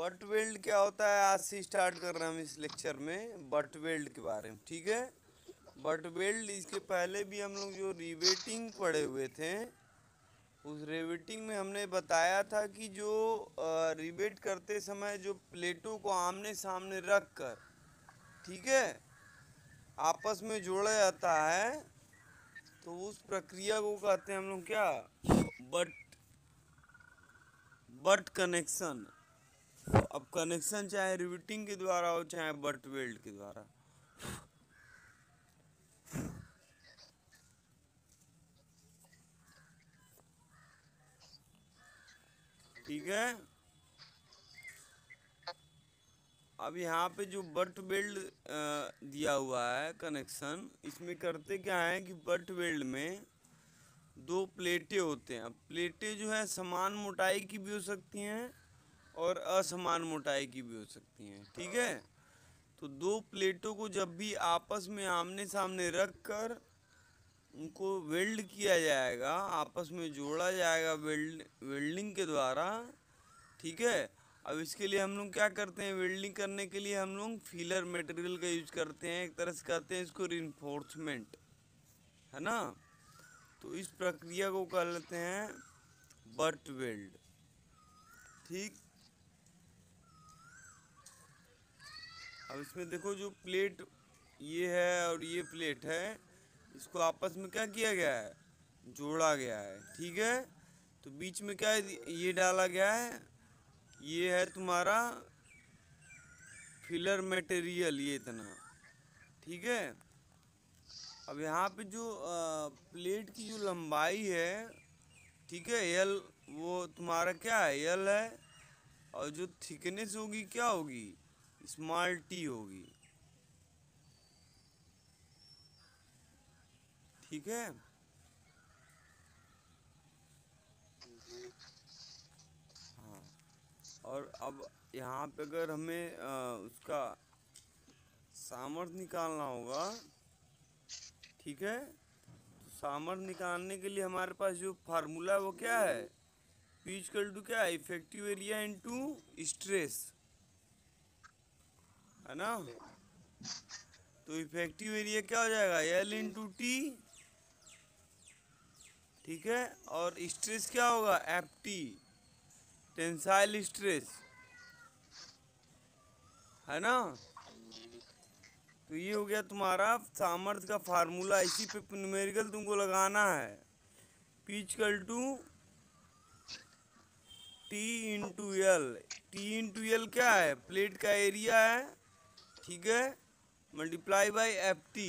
Butt weld क्या होता है, आज से स्टार्ट कर रहे हैं हम इस लेक्चर में बट वेल्ड के बारे में। ठीक है, बट वेल्ड, इसके पहले भी हम लोग जो रिवेटिंग पढ़े हुए थे, उस रिवेटिंग में हमने बताया था कि जो रिवेट करते समय जो प्लेटों को आमने सामने रख कर, ठीक है, आपस में जोड़ा जाता है, तो उस प्रक्रिया को कहते हैं हम लोग क्या, बट बट कनेक्शन। अब कनेक्शन चाहे रिवेटिंग के द्वारा हो चाहे बट वेल्ड के द्वारा। ठीक है, अब यहाँ पे जो बट वेल्ड दिया हुआ है कनेक्शन, इसमें करते क्या है कि बट वेल्ड में दो प्लेटें होते हैं। अब प्लेटें जो है समान मोटाई की भी हो सकती हैं और असमान मोटाई की भी हो सकती हैं। ठीक है, तो दो प्लेटों को जब भी आपस में आमने सामने रख कर उनको वेल्ड किया जाएगा, आपस में जोड़ा जाएगा वेल्डिंग के द्वारा। ठीक है, अब इसके लिए हम लोग क्या करते हैं, वेल्डिंग करने के लिए हम लोग फिलर मटेरियल का यूज करते हैं, एक तरह से कहते हैं इसको रिइंफोर्समेंट, है ना। तो इस प्रक्रिया को कह लेते हैं बट वेल्ड। ठीक, अब इसमें देखो जो प्लेट ये है और ये प्लेट है, इसको आपस में क्या किया गया है, जोड़ा गया है। ठीक है, तो बीच में क्या ये डाला गया है, ये है तुम्हारा फिलर मटेरियल, ये इतना। ठीक है, अब यहाँ पे जो प्लेट की जो लंबाई है, ठीक है, यल, वो तुम्हारा क्या है, यल है, और जो थिकनेस होगी क्या होगी, स्मॉल टी होगी। ठीक है, हाँ, और अब यहाँ पे अगर हमें उसका सामर्थ्य निकालना होगा, ठीक है, तो सामर्थ्य निकालने के लिए हमारे पास जो फार्मूला है वो क्या है, P इक्वल टू क्या है, इफेक्टिव एरिया इंटू स्ट्रेस, है ना। तो इफेक्टिव एरिया क्या हो जाएगा, L इंटू टी। ठीक है, और स्ट्रेस क्या होगा, FT, टेंसाइल स्ट्रेस, है ना। तो ये हो गया तुम्हारा सामर्थ्य का फार्मूला। इसी पे न्यूमेरिकल तुमको लगाना है, P equal to T into L. T into L क्या है, प्लेट का एरिया है, ठीक है, मल्टीप्लाई बाई FT,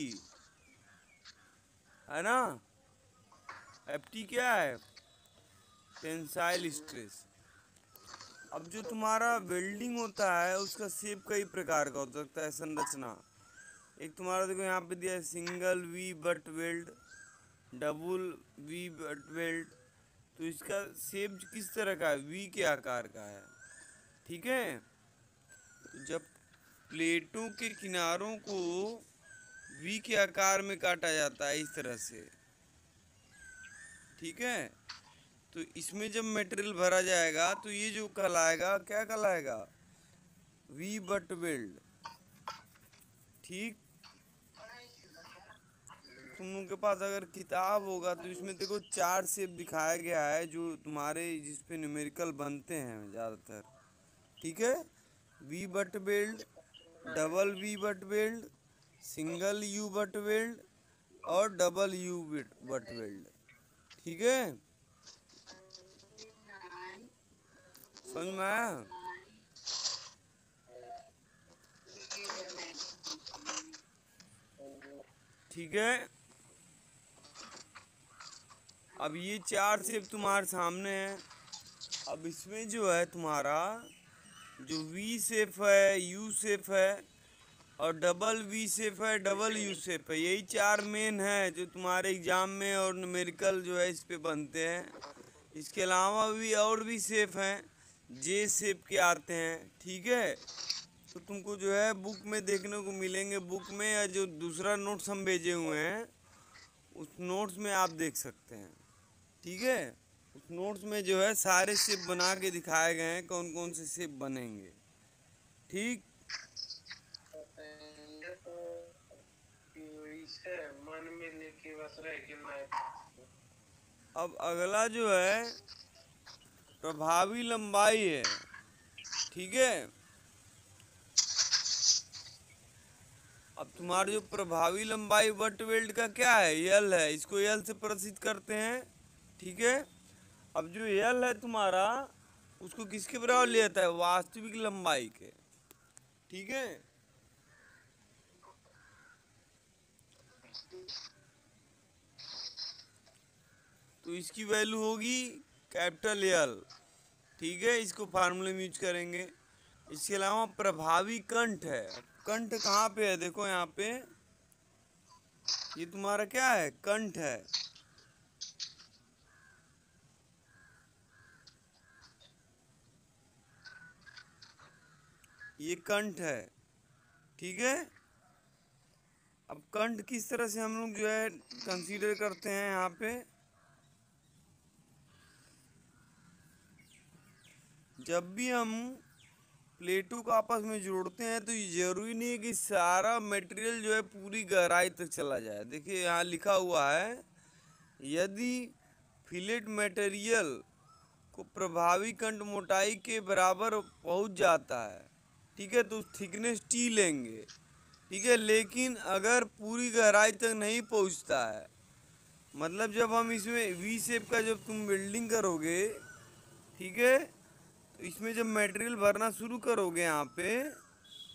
है ना। FT क्या है, टेंसाइल स्ट्रेस। अब जो तुम्हारा वेल्डिंग होता है उसका शेप कई प्रकार का हो सकता है, संरचना। एक तुम्हारा देखो यहाँ पे दिया है single V butt weld, double V butt weld. तो इसका शेप किस तरह का है, वी के आकार का है। ठीक है, तो जब प्लेटों के किनारों को वी के आकार में काटा जाता है इस तरह से, ठीक है, तो इसमें जब मटेरियल भरा जाएगा तो ये जो कहलाएगा, क्या कहलाएगा, वी बट वेल्ड। ठीक, तुम लोग के पास अगर किताब होगा तो इसमें देखो चार शेप दिखाया गया है जो तुम्हारे जिस पे न्यूमेरिकल बनते हैं ज़्यादातर। ठीक है, V butt weld, double V butt weld, single U butt weld और डबल यू बट वेल्ड। ठीक है, समझ में आया। ठीक है, अब ये चार शेप तुम्हारे सामने है। अब इसमें जो है तुम्हारा जो वी शेप है, यू शेप है और डबल वी शेप है, डबल यू शेप है, यही चार मेन है जो तुम्हारे एग्जाम में और न्यूमेरिकल जो है इस पे बनते हैं। इसके अलावा भी और भी शेप हैं, जे शेप के आते हैं। ठीक है, तो तुमको जो है बुक में देखने को मिलेंगे, बुक में या जो दूसरा नोट्स हम भेजे हुए हैं उस नोट्स में आप देख सकते हैं। ठीक है, उस नोट्स में जो है सारे शेप बना के दिखाए गए हैं, कौन कौन से शेप बनेंगे। ठीक। ये तो इसे मन में लेके बस रह कि मैं अब अगला जो है प्रभावी लंबाई है। ठीक है। अब तुम्हारा जो प्रभावी लंबाई बट वेल्ड का क्या है, यल है, इसको यल से प्रदर्शित करते हैं। ठीक है। अब जो यल है तुम्हारा, उसको किसके बराबर लिया जाता है, वास्तविक लंबाई के। ठीक है। तो इसकी वैल्यू होगी कैपिटल यल। ठीक है, इसको फार्मूले में यूज करेंगे। इसके अलावा प्रभावी कंठ है। कंठ कहाँ पे है, देखो यहाँ पे, ये तुम्हारा क्या है, कंठ है। ये कंठ है। ठीक है। अब कंठ किस तरह से हम लोग जो है कंसीडर करते हैं यहाँ पे, जब भी हम प्लेटों को आपस में जोड़ते हैं तो ये जरूरी नहीं है कि सारा मटेरियल जो है पूरी गहराई तक चला जाए। देखिए यहाँ लिखा हुआ है, यदि फिलेट मटेरियल को प्रभावी कंठ मोटाई के बराबर पहुंच जाता है, ठीक है, तो थिकनेस टी लेंगे। ठीक है। लेकिन अगर पूरी गहराई तक नहीं पहुंचता है, मतलब जब हम इसमें वी शेप का जब तुम वेल्डिंग करोगे, ठीक है, तो इसमें जब मटेरियल भरना शुरू करोगे यहाँ पे,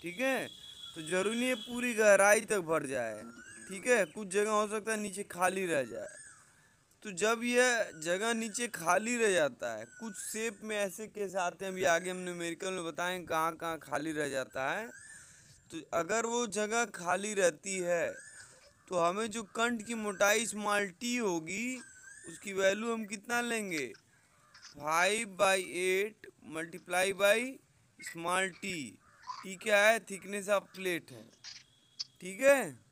ठीक है, तो जरूरी नहीं है पूरी गहराई तक भर जाए। ठीक है, कुछ जगह हो सकता है नीचे खाली रह जाए। तो जब यह जगह नीचे खाली रह जाता है, कुछ शेप में ऐसे केस आते हैं, अभी आगे हम न्यूमेरिकल में बताएं कहाँ कहाँ खाली रह जाता है। तो अगर वो जगह खाली रहती है तो हमें जो कंठ की मोटाई स्मॉल टी होगी, उसकी वैल्यू हम कितना लेंगे, 5/8 multiply by small T. T क्या है, थिकनेस ऑफ प्लेट है। ठीक है।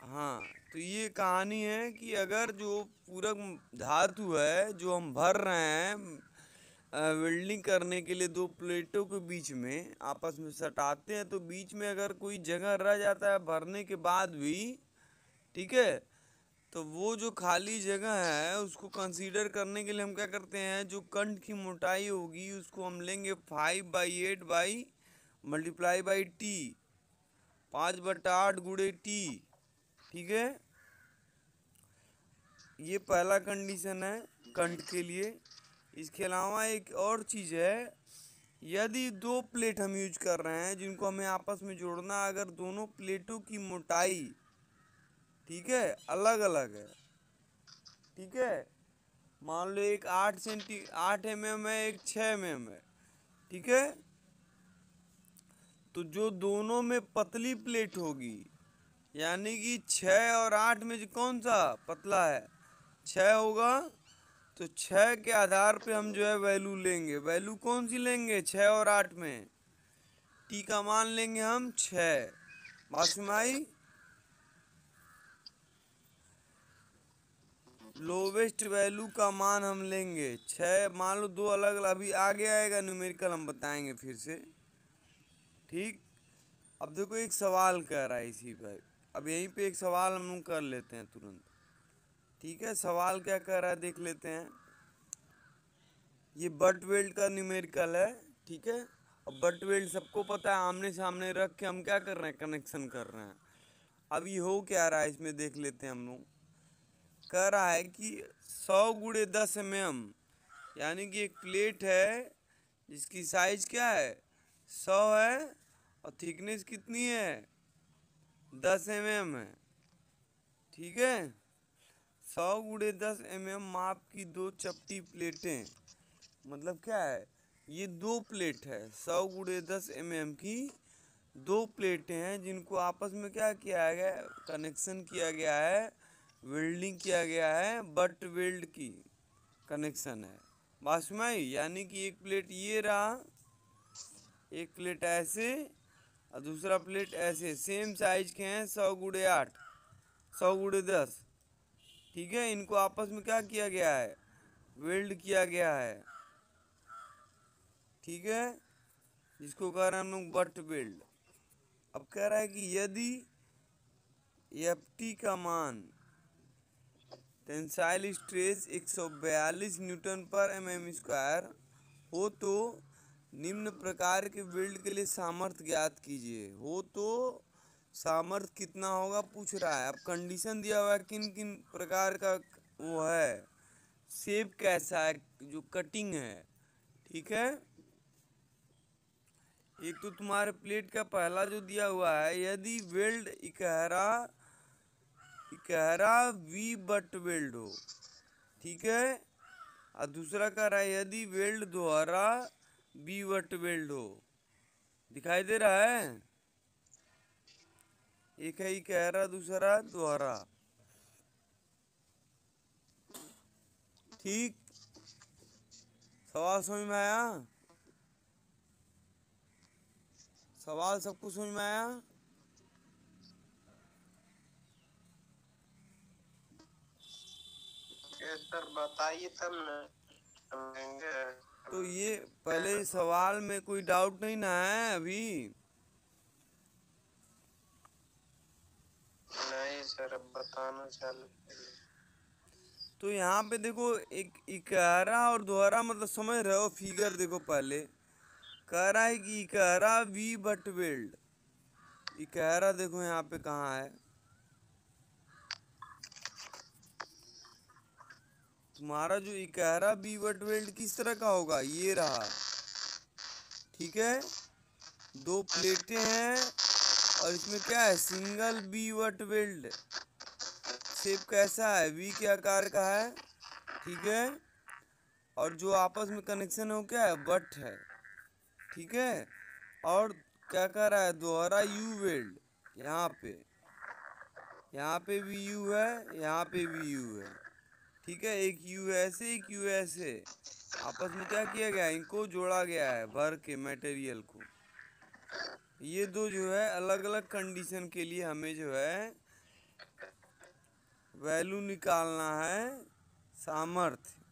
हाँ, तो ये कहानी है कि अगर जो पूरक धातु है जो हम भर रहे हैं वेल्डिंग करने के लिए, दो प्लेटों के बीच में आपस में सटाते हैं, तो बीच में अगर कोई जगह रह जाता है भरने के बाद भी, ठीक है, तो वो जो खाली जगह है उसको कंसीडर करने के लिए हम क्या करते हैं, जो कंठ की मोटाई होगी उसको हम लेंगे 5/8 बाई मल्टीप्लाई बाई टी, 5/8 गुणे टी। ठीक है। ये पहला कंडीशन है कंठ के लिए। इसके अलावा एक और चीज़ है, यदि दो प्लेट हम यूज कर रहे हैं जिनको हमें आपस में जोड़ना, अगर दोनों प्लेटों की मोटाई, ठीक है, अलग अलग है, ठीक है, मान लो एक 8 mm है, एक 6 mm है, ठीक है, तो जो दोनों में पतली प्लेट होगी, यानी कि 6 और 8 में जो कौन सा पतला है, 6 होगा, तो 6 के आधार पे हम जो है वैल्यू लेंगे। वैल्यू कौन सी लेंगे, 6 और 8 में टी का मान लेंगे हम 6। बात समझ आई। लोवेस्ट वैल्यू का मान हम लेंगे 6, मान लो दो अलग अलग, अभी आगे आएगा न्यूमेरिकल हम बताएंगे फिर से। ठीक। अब देखो एक सवाल कह रहा है इसी पर, अब यहीं पे एक सवाल हम लोग कर लेते हैं तुरंत। ठीक है, सवाल क्या कह रहा है देख लेते हैं। ये बट वेल्ड का न्यूमेरिकल है। ठीक है। अब बट वेल्ड सबको पता है, आमने सामने रख के हम क्या कर रहे हैं, कनेक्शन कर रहे हैं। अब ये हो क्या रहा है इसमें देख लेते हैं हम लोग। कह रहा है कि 100 × 10 mm, यानी कि एक प्लेट है जिसकी साइज क्या है, 100 है, और थिकनेस कितनी है, 10 mm है। ठीक है। 100 × 10 mm माप की दो चपटी प्लेटें, मतलब क्या है, ये दो प्लेट है, 100 × 10 mm की दो प्लेटें हैं जिनको आपस में क्या किया गया, कनेक्शन किया गया है, वेल्डिंग किया गया है, बट वेल्ड की कनेक्शन है। बात समझ आई? यानी कि एक प्लेट ये रहा, एक प्लेट ऐसे, और दूसरा प्लेट ऐसे, सेम साइज के हैं, 100 × 8, 100 × 10। ठीक है, इनको आपस में क्या किया गया है, वेल्ड किया गया है। ठीक है, जिसको कह रहे हैं हम लोग बट वेल्ड। अब कह रहा है कि यदि एफ टी का मान tensile stress 142 newton per M square हो तो निम्न प्रकार के वेल्ड के लिए सामर्थ्य ज्ञात कीजिए। हो तो सामर्थ्य कितना होगा पूछ रहा है। अब कंडीशन दिया हुआ है किन किन प्रकार का वो है, शेप कैसा है, जो कटिंग है। ठीक है, एक तो तुम्हारे प्लेट का पहला जो दिया हुआ है, यदि वेल्ड इकहरा इकहरा वी बट वेल्ड हो। ठीक है, और दूसरा कह रहा है यदि वेल्ड दोहरा बी बट वेल्ड हो। दिखाई दे रहा है, एक है इकहरा दूसरा दोहरा। ठीक, सवाल समझ में आया? सवाल सबको समझ में आया? सर बताइए तब ना समझेंगे। तो ये पहले सवाल में कोई डाउट नहीं ना है अभी? नहीं सर, अब बताना चालू। तो यहाँ पे देखो, एक इकहरा और दोहरा मतलब समझ रहे हो, फिगर देखो पहले कह रहा है कि इकहरा वी बट वेल्ड। इकहरा देखो यहाँ पे कहाँ है, तुम्हारा जो इकहरा बी बट वेल्ड किस तरह का होगा, ये रहा। ठीक है, दो प्लेटें हैं और इसमें क्या है, single B butt weld. Shape कैसा है, वी के आकार का है। ठीक है, और जो आपस में कनेक्शन है वो क्या है, बट है। ठीक है, और क्या कर रहा है, दोहरा यू वेल्ड। यहाँ पे भी यू है, यहाँ पे भी यू है। ठीक है, एक यू ऐसे एक यू ऐसे आपस में क्या किया गया है, इनको जोड़ा गया है भर के मटेरियल को। ये दो जो है अलग अलग कंडीशन के लिए हमें जो है वैल्यू निकालना है, सामर्थ्य।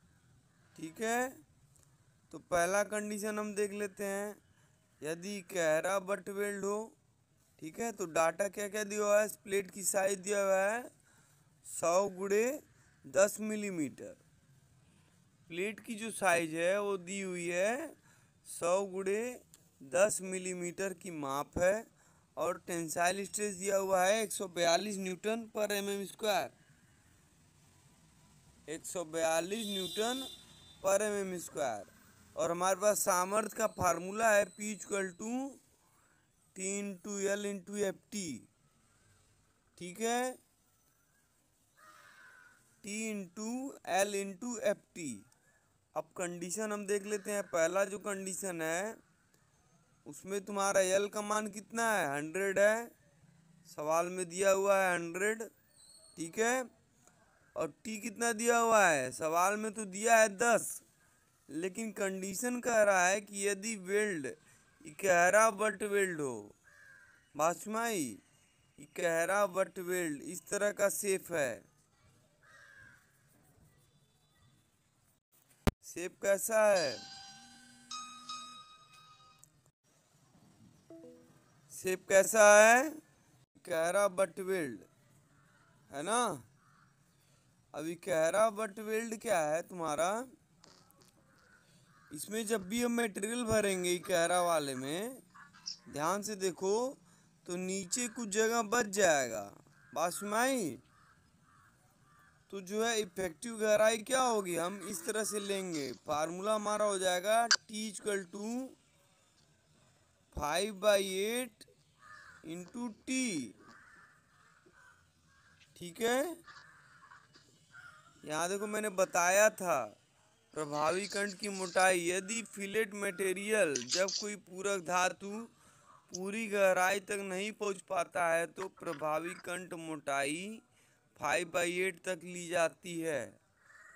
ठीक है, तो पहला कंडीशन हम देख लेते हैं, यदि गहरा बट वेल्ड हो। ठीक है, तो डाटा क्या क्या दिया हुआ है, प्लेट की साइज दिया हुआ है 100 गुणे 10 मिलीमीटर। प्लेट की जो साइज है वो दी हुई है 100 गुणे 10 मिलीमीटर की माप है, और टेंसाइल स्ट्रेस दिया हुआ है 142 newton per M square. 142 newton per M square. और हमारे पास सामर्थ्य का फार्मूला है P equal to T into L into F T. ठीक है, T into L into F T. अब कंडीशन हम देख लेते हैं। पहला जो कंडीशन है उसमें तुम्हारा एल का मान कितना है, 100 है, सवाल में दिया हुआ है 100। ठीक है, और टी कितना दिया हुआ है, सवाल में तो दिया है 10, लेकिन कंडीशन कह रहा है कि यदि वेल्ड इकहरा बट वेल्ड हो। बासमाई, इकहरा बट वेल्ड इस तरह का शेप है। शेप कैसा है, शेप कैसा है, इकहरा बट वेल्ड है ना। अभी इकहरा बट वेल्ड क्या है तुम्हारा, इसमें जब भी हम मटेरियल भरेंगे इकहरा वाले में, ध्यान से देखो तो नीचे कुछ जगह बच जाएगा। बात सुनाई, तो जो है इफेक्टिव गहराई क्या होगी, हम इस तरह से लेंगे, फार्मूला हमारा हो जाएगा T equal to 5/8 into T. ठीक है, यहाँ देखो मैंने बताया था प्रभावी कंठ की मोटाई, यदि फिलेट मटेरियल जब कोई पूरक धातु पूरी गहराई तक नहीं पहुँच पाता है तो प्रभावी कंठ मोटाई 5/8 तक ली जाती है।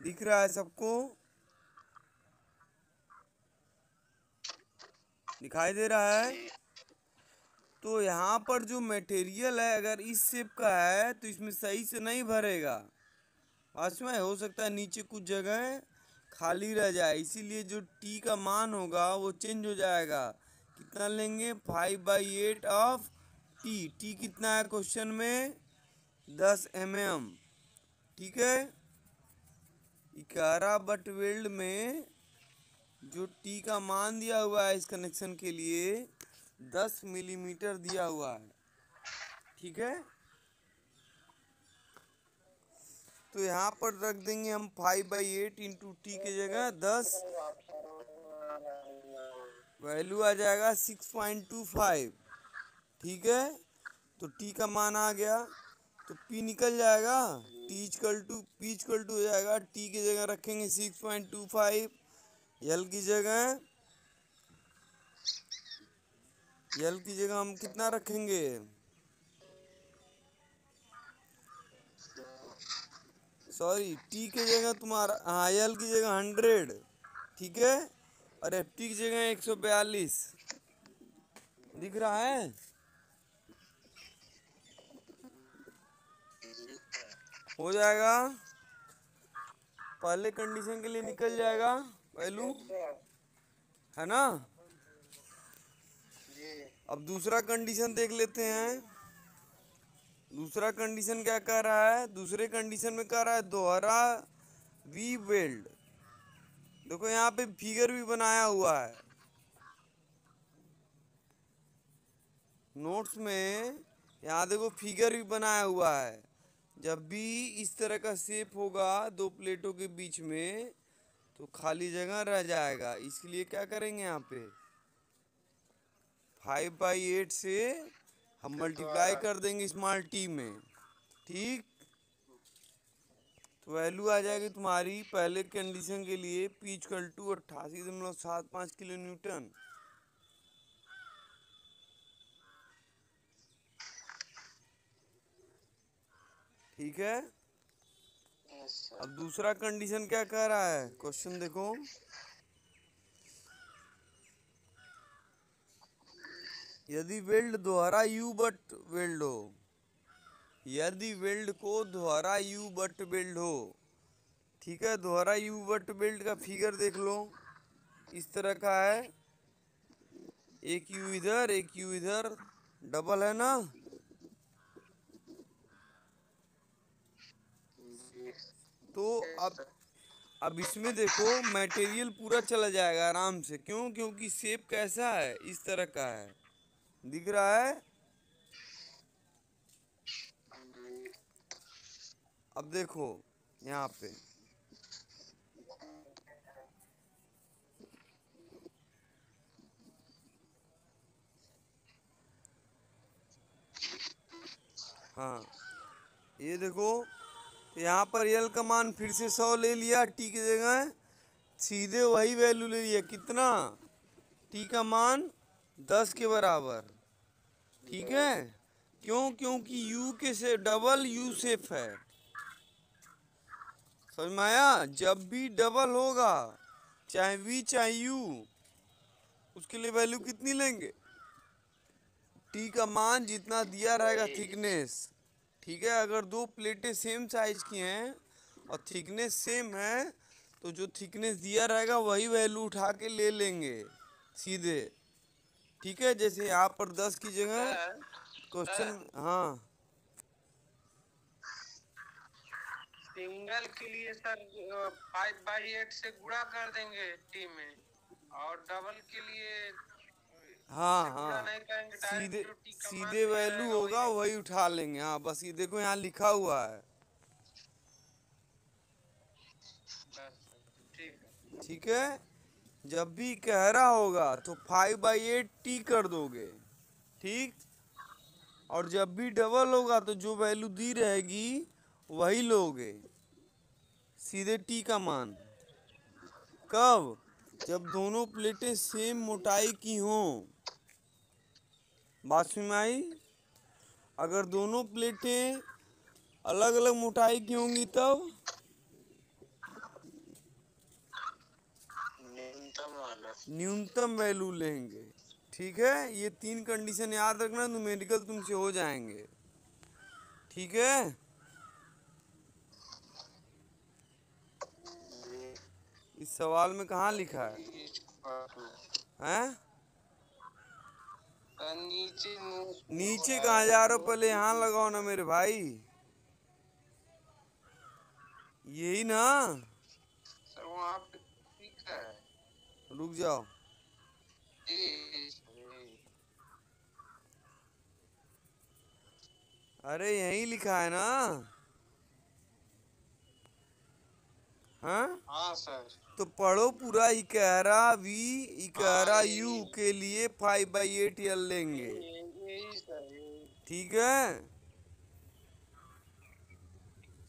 दिख रहा है सबको, दिखाई दे रहा है? तो यहाँ पर जो मटेरियल है अगर इस शेप का है तो इसमें सही से नहीं भरेगा। उसमें हो सकता है नीचे कुछ जगह खाली रह जाए, इसीलिए जो टी का मान होगा वो चेंज हो जाएगा। कितना लेंगे? 5/8 ऑफ टी। टी कितना है क्वेश्चन में? 10 mm। ठीक है। 11 बट वेल्ड में जो टी का मान दिया हुआ है इस कनेक्शन के लिए 10 मिलीमीटर दिया हुआ है। ठीक है, तो यहाँ पर रख देंगे हम 5/8 इंटू टी की जगह 10, वैल्यू आ जाएगा 6.25। ठीक है, तो टी का मान आ गया, तो पी निकल जाएगा। पी इक्वल टू हो जाएगा, टी की जगह रखेंगे 6.25, यल की जगह हम कितना रखेंगे? सॉरी, टी की जगह तुम्हारा, हाँ, यल की जगह 100। ठीक है, और एफ टी की जगह 142 दिख रहा है। हो जाएगा, पहले कंडीशन के लिए निकल जाएगा वैल्यू, है ना। अब दूसरा कंडीशन देख लेते हैं। दूसरा कंडीशन क्या कह रहा है? दूसरे कंडीशन में कह रहा है दोहरा वी वेल्ड। देखो यहाँ पे फिगर भी बनाया हुआ है नोट्स में, यहाँ देखो फिगर भी बनाया हुआ है। जब भी इस तरह का शेप होगा दो प्लेटों के बीच में तो खाली जगह रह जाएगा, इसलिए क्या करेंगे यहाँ पे 5/8 से हम मल्टीप्लाई कर देंगे स्मॉल टी में। ठीक, तो वैल्यू आ जाएगी तुम्हारी पहले कंडीशन के लिए P equal to 88.75 kilo newton. ठीक है, अब दूसरा कंडीशन क्या कह रहा है क्वेश्चन देखो। यदि वेल्ड दोहरा यू बट वेल्ड हो, यदि वेल्ड को दोहरा यू बट वेल्ड हो, ठीक है, दोहरा यू बट वेल्ड का फिगर देख लो, इस तरह का है, एक यू इधर एक यू इधर, डबल है ना। तो अब इसमें देखो मटेरियल पूरा चला जाएगा आराम से, क्यों? क्योंकि शेप कैसा है? इस तरह का है, दिख रहा है। अब देखो यहाँ पे हाँ, ये देखो, यहाँ पर यल का मान फिर से 100 ले लिया, टी की जगह सीधे वही वैल्यू ले लिया, कितना? टी का मान 10 के बराबर। ठीक है, क्यों? क्योंकि यू के से डबल यू शेप है, समझ में आया। जब भी डबल होगा चाहे वी चाहे यू, उसके लिए वैल्यू कितनी लेंगे? टी का मान जितना दिया रहेगा थिकनेस। ठीक है, अगर दो प्लेटें सेम साइज की हैं और थिकनेस सेम है तो जो थिकनेस दिया रहेगा वही वैल्यू उठा के ले लेंगे सीधे। ठीक है, जैसे यहाँ पर 10 की जगह क्वेश्चन, हाँ, सिंगल के लिए सर 5/8 से गुणा कर देंगे टी में, और डबल के लिए हाँ, से गुणा हाँ, नहीं करेंगे, डायरेक्ट सीधे जो टी का मान सीधे दिया वैल्यू रहेगा वही होगा लेंगे। वही उठा लेंगे। हाँ, बस ये देखो यहाँ लिखा हुआ है। बस ठीक है। ठीक है, जब भी कह रहा होगा तो 5/8 टी कर दोगे। ठीक, और जब भी डबल होगा तो जो वैल्यू दी रहेगी वही लोगे, सीधे टी का मान। कब? जब दोनों प्लेटें सेम मोटाई की हों। बात समझ में आई? अगर दोनों प्लेटें अलग अलग मोटाई की होंगी तब न्यूनतम वाला। न्यूनतम वैल्यू लेंगे। ठीक है, ये 3 कंडीशन याद रखना, न्यूमेरिकल तुमसे हो जाएंगे। ठीक है, इस सवाल में कहाँ लिखा है? हैं? नीचे नीचे कहाँ जा रहे हो? पहले यहाँ लगाओ ना मेरे भाई, यही ना। सर वहाँ पे ठीक है। रुक जाओ, अरे यही लिखा है ना। हाँ हाँ सर। तो पढ़ो पूरा। इकहरा वी इकहरा यू के लिए 5/8 यल लेंगे, यही सर, ठीक है?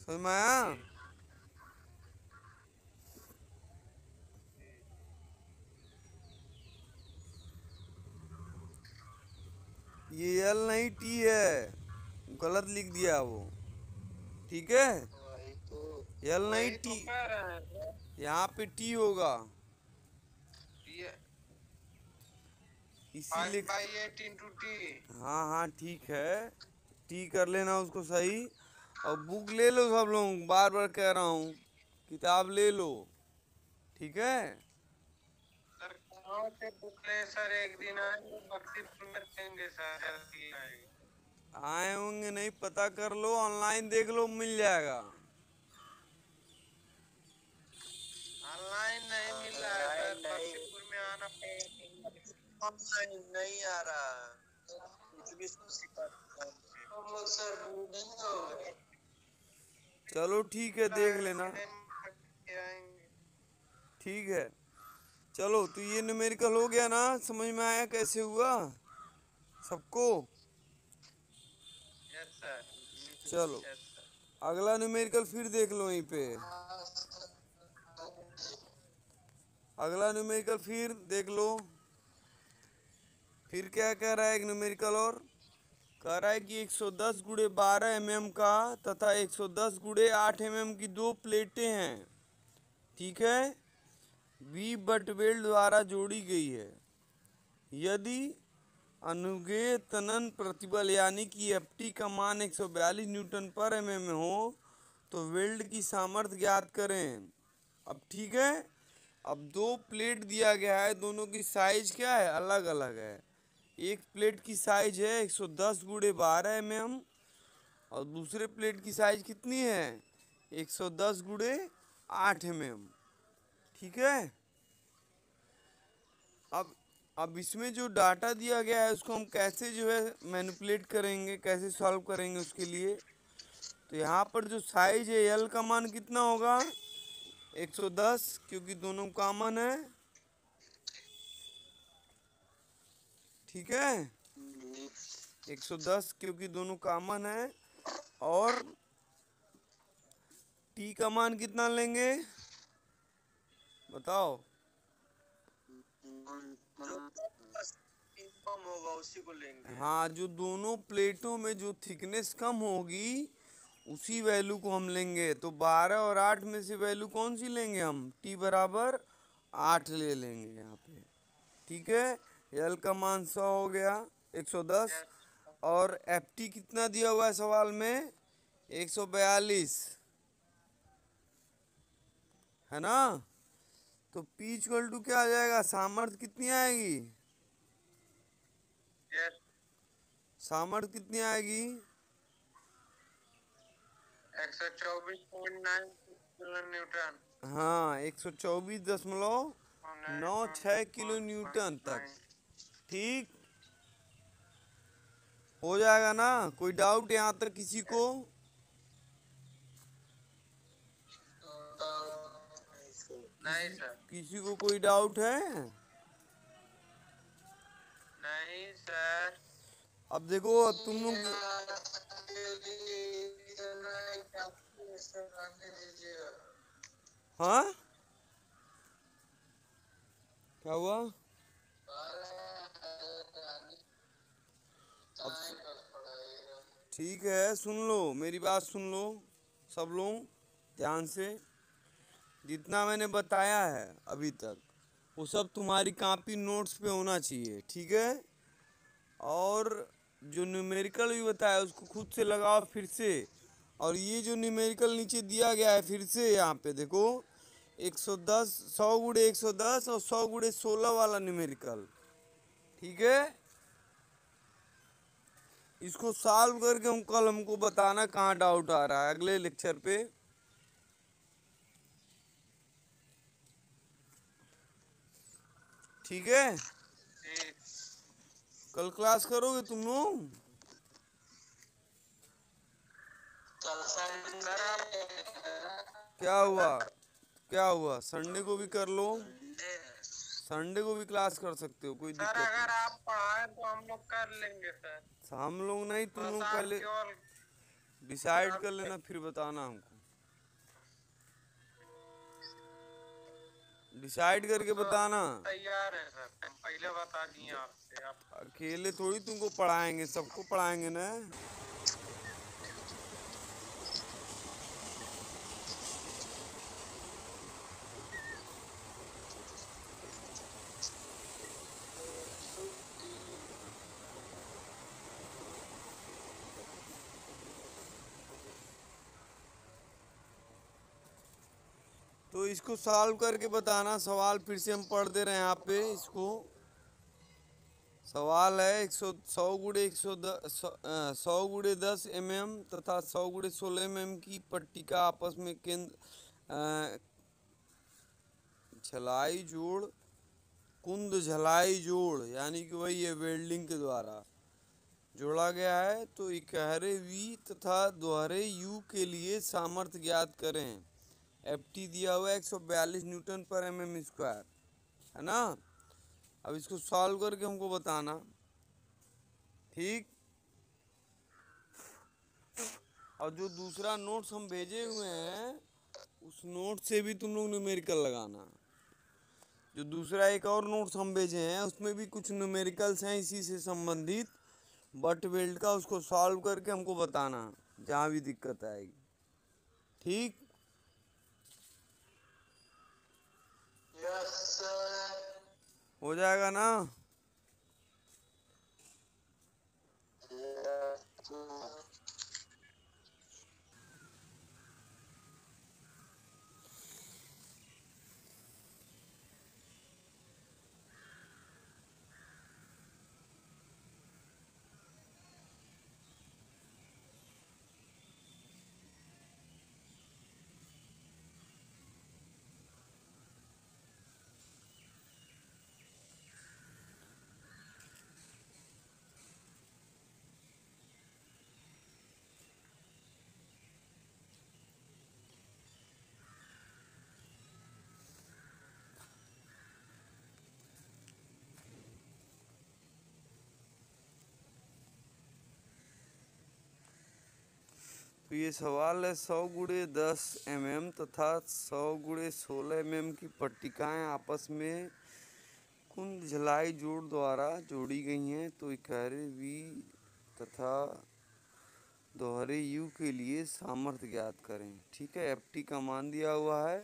समझ में आया? ये यल नहीं टी है, गलत लिख दिया वो, ठीक है? यल नहीं वही तो टी, कह रहे हैं सर। यहाँ पे टी होगा, ये इसीलिए। 5/8 इंटू टी। हाँ हाँ ठीक है, टी कर लेना उसको सही। और बुक ले लो सब लोग, बार बार कह रहा हूँ, किताब ले लो, ठीक है? सर कहाँ से बुक ले सर, एक दिन आएंगे बख्शीपुर में देंगे सर, जल्दी आएंगे। आए होंगे नहीं, पता कर लो, ऑनलाइन देख लो, मिल जाएगा। ऑनलाइन नहीं मिल रहा है सर, बख्शीपुर में आना पड़ेगा। ऑनलाइन नहीं आ रहा, कुछ भी हम लोग सर नहीं हो गए। चलो ठीक है, देख लेना, आएंगे। ठीक है? चलो, तो ये न्यूमेरिकल हो गया ना, समझ में आया कैसे हुआ सबको? Yes sir. चलो, अगला न्यूमेरिकल फिर देख लो यहीं पे। अगला न्यूमेरिकल फिर देख लो, फिर क्या कह रहा है? एक न्यूमेरिकल और कह रहा है कि 110 गुणे 12 mm का तथा 110 गुणे 8 mm की दो प्लेटें हैं, ठीक है? वी बट वेल्ड द्वारा जोड़ी गई है। यदि अनुगेय तनन प्रतिबल यानी कि एफटी का मान 142 न्यूटन पर एमएम में हो तो वेल्ड की सामर्थ्य ज्ञात करें। अब ठीक है, अब दो प्लेट दिया गया है, दोनों की साइज क्या है? अलग अलग है। एक प्लेट की साइज है 110 गुणे 12 mm और दूसरे प्लेट की साइज कितनी है? 110 गुणे 8 mm, ठीक है? अब इसमें जो डाटा दिया गया है उसको हम कैसे जो है मैनिपुलेट करेंगे, कैसे सॉल्व करेंगे उसके लिए। तो यहाँ पर जो साइज है एल का मान कितना होगा? 110, क्योंकि दोनों कॉमन है, ठीक है? 110 क्योंकि दोनों कॉमन है। और टी का मान कितना लेंगे बताओ? कम होगा उसी को लेंगे। हाँ, जो दोनों प्लेटों में जो थिकनेस कम होगी उसी वैल्यू को हम लेंगे। तो 12 और 8 में से वैल्यू कौन सी लेंगे हम? टी बराबर 8 ले लेंगे यहाँ पे, ठीक है? एल का मान 100 हो गया, 110। और एफ टी कितना दिया हुआ है सवाल में? 142, है ना? तो P इक्वल टू क्या आ जाएगा? सामर्थ्य कितनी आएगी? सामर्थ्य कितनी आएगी? 124.9 किलो न्यूटन। हाँ, 124.96 किलो न्यूटन तक, ठीक हो जाएगा ना? कोई डाउट यहाँ तक किसी को? नहीं सर। किसी को कोई डाउट है? नहीं सर। अब देखो, अब तुम लोग हाँ क्या हुआ? अब ठीक है, सुन लो मेरी बात, सुन लो सब लोग ध्यान से। जितना मैंने बताया है अभी तक वो सब तुम्हारी कॉपी नोट्स पे होना चाहिए, ठीक है? और जो न्यूमेरिकल भी बताया उसको खुद से लगाओ फिर से। और ये जो न्यूमेरिकल नीचे दिया गया है फिर से यहाँ पे देखो, 110, 100 × 110 और 100 × 16 वाला न्यूमेरिकल। ठीक है, इसको सॉल्व करके हमको बताना कहाँ डाउट आ रहा है अगले लेक्चर पे। ठीक है, कल क्लास करोगे तुम लोग? क्या हुआ, क्या हुआ? संडे को भी कर लो, संडे को भी क्लास कर सकते हो, कोई दिक्कत नहीं। अगर आप पढ़ाए तो हम लोग कर लेंगे सर। हम लोग नहीं, तुम लोग पहले डिसाइड कर लेना फिर बताना हमको। डिसाइड करके बताना। तैयार है सर, पहले बता दिए आपसे। आप अकेले थोड़ी तुमको पढ़ाएंगे, सबको पढ़ाएंगे ना। तो इसको सॉल्व करके बताना। सवाल फिर से हम पढ़ दे रहे हैं यहाँ पे इसको। सवाल है 100 × 10 mm तथा 100 × 16 mm की पट्टिका आपस में केंद्र झलाई जोड़, कुंद झलाई जोड़, यानी कि वही है वेल्डिंग के द्वारा जोड़ा गया है। तो इकहरे V तथा दोहरे U के लिए सामर्थ्य ज्ञात करें। FT दिया हुआ है 142 न्यूटन पर mm², है ना। अब इसको सॉल्व करके हमको बताना। ठीक, और जो दूसरा नोट्स हम भेजे हुए हैं उस नोट से भी तुम लोग न्यूमेरिकल लगाना। जो दूसरा एक और नोट्स हम भेजे हैं उसमें भी कुछ न्यूमेरिकल्स हैं इसी से संबंधित बट वेल्ड का, उसको सॉल्व करके हमको बताना जहाँ भी दिक्कत आएगी। ठीक, यस सर, हो जाएगा ना। तो ये सवाल है 100 × 10 mm तथा 100 × 16 mm की पट्टिकाएं आपस में कुंद झलाई जोड़ द्वारा जोड़ी गई हैं। तो इकहरे V तथा दोहरे U के लिए सामर्थ्य ज्ञात करें। ठीक है, FT का मान दिया हुआ है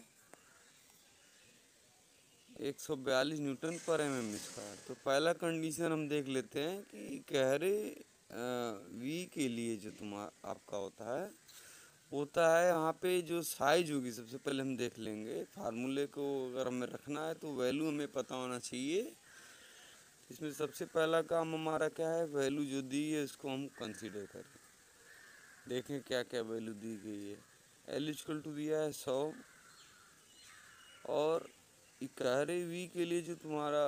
142 न्यूटन पर mm²। तो पहला कंडीशन हम देख लेते हैं कि इकहरे V के लिए जो आपका होता है यहाँ पे जो साइज होगी, सबसे पहले हम देख लेंगे। फार्मूले को अगर हमें रखना है तो वैल्यू हमें पता होना चाहिए। इसमें सबसे पहला काम हमारा क्या है, वैल्यू जो दी है उसको हम कंसीडर करें, देखें क्या क्या वैल्यू दी गई है। L दिया है 100 और इकहरे V के लिए जो तुम्हारा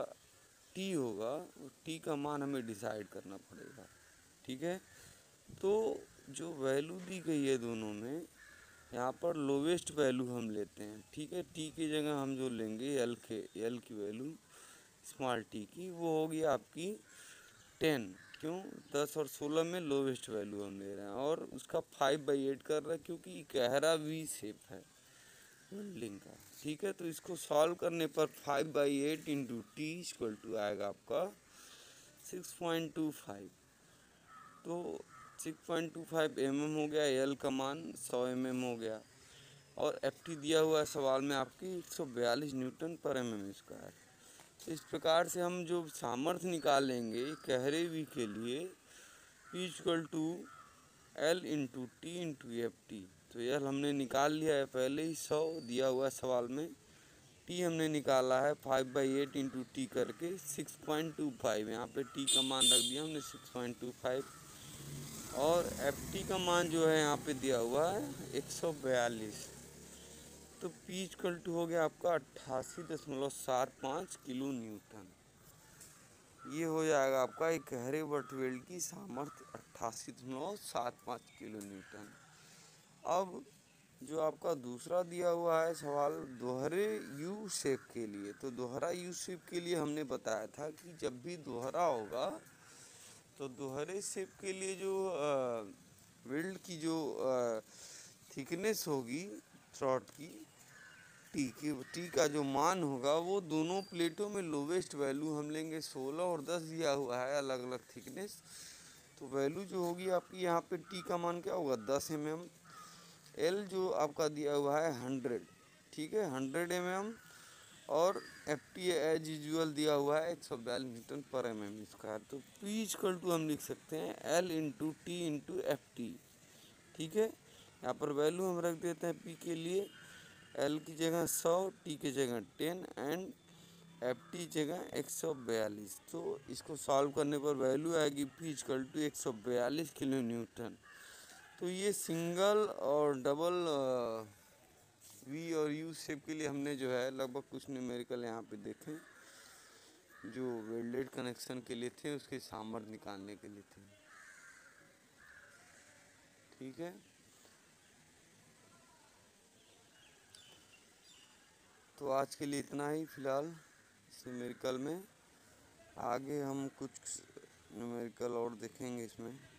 T होगा वो T का मान हमें डिसाइड करना पड़ेगा। ठीक है, तो जो वैल्यू दी गई है दोनों में, यहाँ पर लोवेस्ट वैल्यू हम लेते हैं। ठीक है, T की जगह हम जो लेंगे L की वैल्यू स्मॉल t की, वो होगी आपकी 10। क्यों? 10 और 16 में लोवेस्ट वैल्यू हम ले रहे हैं और उसका 5/8 कर रहे हैं क्योंकि इकहरा V शेप है वेल्डिंग का। ठीक है, तो इसको सॉल्व करने पर 5/8 इंटू T आएगा आपका 6.25। तो 6.25 mm हो गया, L का मान 100 mm हो गया और FT दिया हुआ है सवाल में आपकी 142 न्यूटन पर mm²। इस प्रकार से हम जो सामर्थ्य निकालेंगे इकहरे V के लिए P L into T into FT। तो L हमने निकाल लिया है पहले ही 100 दिया हुआ है सवाल में, टी हमने निकाला है 5/8 इंटू टी करके 6.25। यहाँ पे टी का मान रख दिया हमने 6.25। और एफ टी का मान जो है यहाँ पे दिया हुआ है 142। तो पी इक्वल टू हो गया आपका 88.75 किलो न्यूटन। ये हो जाएगा आपका एक गहरे बर्ट वेल्ड की सामर्थ्य 88.75 किलो न्यूटन। अब जो आपका दूसरा दिया हुआ है सवाल दोहरे यू शेप के लिए, तो दोहरा यू शेप के लिए हमने बताया था कि जब भी दोहरा होगा तो दोहरे शेप के लिए जो वेल्ड की जो थिकनेस होगी थ्रॉट की, टी का जो मान होगा वो दोनों प्लेटों में लोवेस्ट वैल्यू हम लेंगे 16 और 10 दिया हुआ है अलग अलग थिकनेस। तो वैल्यू जो होगी आपकी यहाँ पे टी का मान क्या होगा 10 mm। एल जो आपका दिया हुआ है 100, ठीक है 100 mm। और एफ टी एज यूजुअल दिया हुआ है 142 न्यूटन पर mm स्क्वायर। तो पी इक्वल टू हम लिख सकते हैं L into T into F T, ठीक है। यहाँ पर वैल्यू हम रख देते हैं पी के लिए एल की जगह 100, टी की जगह 10 एंड एफ टी जगह 142। तो इसको सॉल्व करने पर वैल्यू आएगी P equal to 142 kilo newton. तो ये सिंगल और डबल वी और यू शेप के लिए हमने जो है लगभग कुछ न्यूमेरिकल यहाँ पे देखें जो वेल्डेड कनेक्शन के लिए थे, उसके सामर्थ्य निकालने के लिए थे, ठीक है। तो आज के लिए इतना ही फिलहाल इस न्यूमेरिकल में। आगे हम कुछ न्यूमेरिकल और देखेंगे इसमें।